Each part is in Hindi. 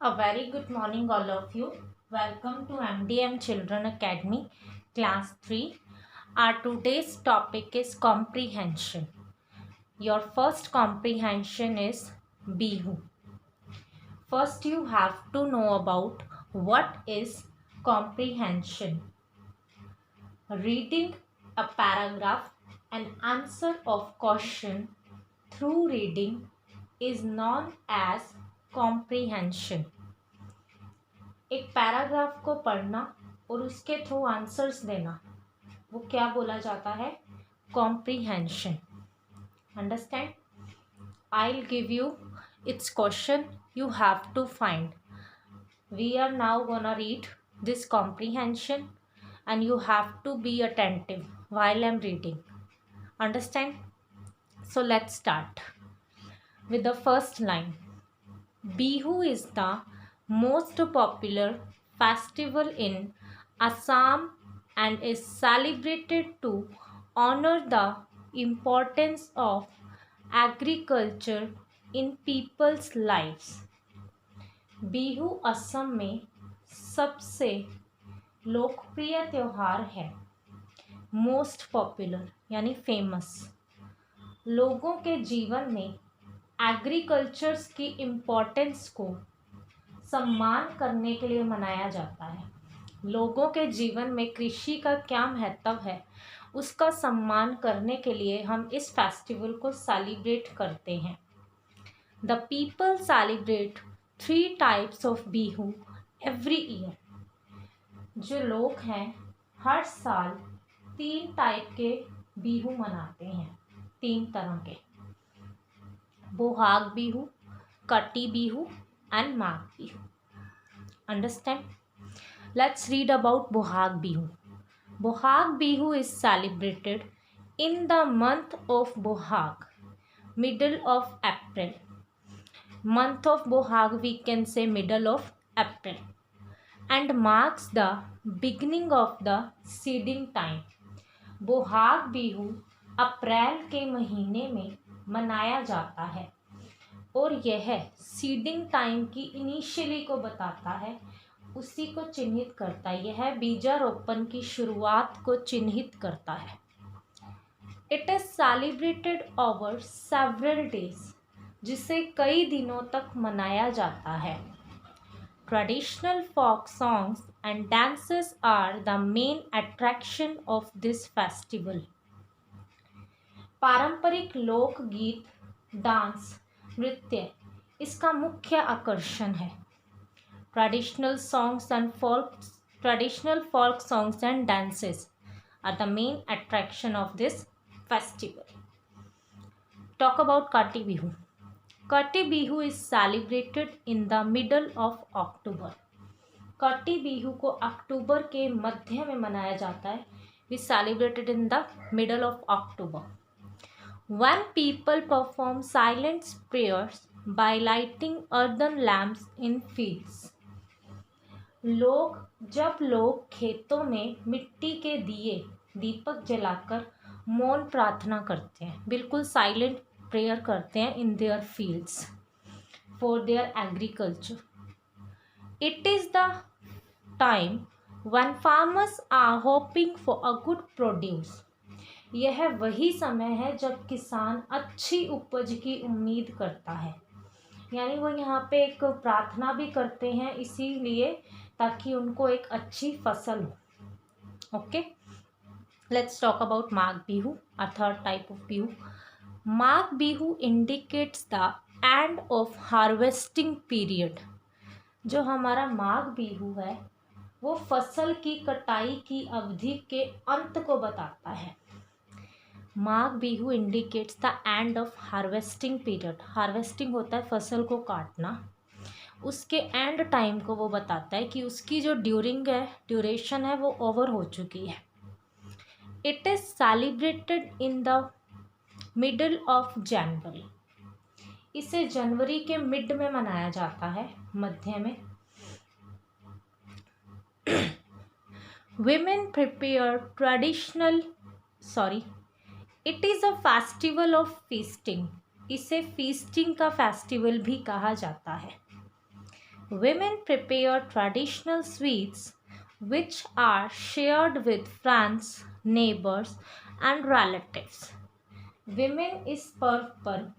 A very good morning, all of you. Welcome to MDM Children Academy, Class 3. Our today's topic is comprehension. Your first comprehension is Bihu. First, you have to know about what is comprehension. Reading a paragraph and answer of question through reading is known as comprehension. एक पैराग्राफ को पढ़ना और उसके थ्रू आंसर्स देना वो क्या बोला जाता है? Comprehension. Understand? I will give you its question, you have to find. We are now gonna read this comprehension and you have to be attentive while I'm reading. Understand? So let's start with the first line. Bihu is the most popular festival in Assam and is celebrated to honor the importance of agriculture in people's lives. Bihu Assam में सबसे लोकप्रिय त्योहार है. मोस्ट पॉपुलर यानी फेमस. लोगों के जीवन में एग्रीकल्चर्स की इम्पोर्टेंस को सम्मान करने के लिए मनाया जाता है. लोगों के जीवन में कृषि का क्या महत्व है उसका सम्मान करने के लिए हम इस फेस्टिवल को सेलिब्रेट करते हैं. The people celebrate 3 types of Bihu every year. जो लोग हैं हर साल 3 टाइप के बिहू मनाते हैं. 3 तरह के. Bohag Bihu, Kati Bihu and Magh Bihu. Understand? Let's read about Bohag Bihu. Bohag Bihu is celebrated in the month of Bohag, middle of April. Month of Bohag we can say middle of April and marks the beginning of the seeding time. Bohag Bihu April के महीने में मनाया जाता है और यह सीडिंग टाइम की इनिशियली को बताता है, उसी को चिन्हित करता है. यह बीजारोपण की शुरुआत को चिन्हित करता है. It is celebrated over several days, जिसे कई दिनों तक मनाया जाता है. Traditional folk songs and dances are the main attraction of this festival. पारंपरिक लोकगीत, डांस, नृत्य इसका मुख्य आकर्षण है. Traditional folk songs and dances are the main attraction of this festival. Talk about Kati Bihu. कटी Bihu is celebrated in the middle of अक्टूबर. कटी बिहू को अक्टूबर के मध्य में मनाया जाता है. We celebrated in the middle of October. When people perform silent prayers by lighting earthen lamps in fields. जब लोग खेतों में मिट्टी के दीपक जलाकर मौन प्रार्थना करते हैं, बिल्कुल साइलेंट प्रेयर करते हैं in their fields for their agriculture. It is the time when farmers are hoping for a good produce. यह वही समय है जब किसान अच्छी उपज की उम्मीद करता है. यानी वो यहाँ पे एक प्रार्थना भी करते हैं इसीलिए ताकि उनको एक अच्छी फसल हो. Okay, let's talk about Magh Bihu, a third type of Bihu. Magh Bihu indicates the end of harvesting period. जो हमारा माघ बिहू है वो फसल की कटाई की अवधि के अंत को बताता है. Magh Bihu indicates the end of harvesting period. Harvesting होता है फसल को काटना, उसके एंड टाइम को वो बताता है कि उसकी जो ड्यूरेशन है वो ओवर हो चुकी है. It is celebrated in the middle of January. इसे जनवरी के मिड में मनाया जाता है, मध्य में. Women prepare it is a festival of feasting. इसे फीस्टिंग का फेस्टिवल भी कहा जाता है. Women prepare traditional sweets which are shared with friends, neighbors and relatives. Women इस पर्व पर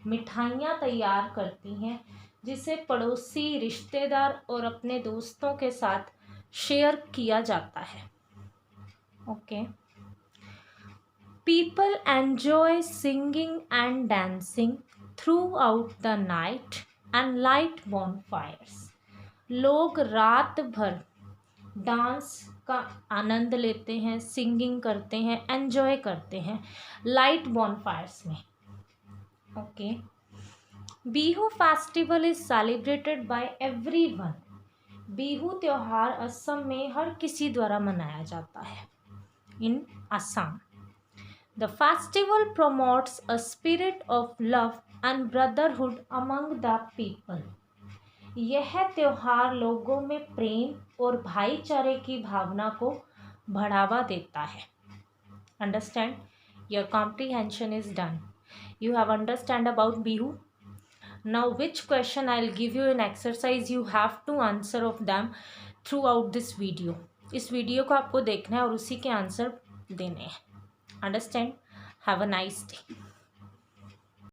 मिठाइयाँ तैयार करती हैं जिसे पड़ोसी, रिश्तेदार और अपने दोस्तों के साथ शेयर किया जाता है. Okay. People enjoy singing and dancing throughout the night and light bonfires. लोग रात भर डांस का आनंद लेते हैं, सिंगिंग करते हैं, एंजॉय करते हैं लाइट बॉनफायर्स में. Okay. Bihu festival is celebrated by everyone. Bihu त्योहार असम में हर किसी द्वारा मनाया जाता है. इन Assam the festival promotes a spirit of love and brotherhood among the people. यह त्योहार लोगों में प्रेम और भाईचारे की भावना को बढ़ावा देता है. Understand? Your comprehension is done. You have understand about Bihu. Now which question I'll give you in exercise, you have to answer of them throughout this video. इस वीडियो को आपको देखना है और उसी के आंसर देने हैं. Understand? Have a nice day.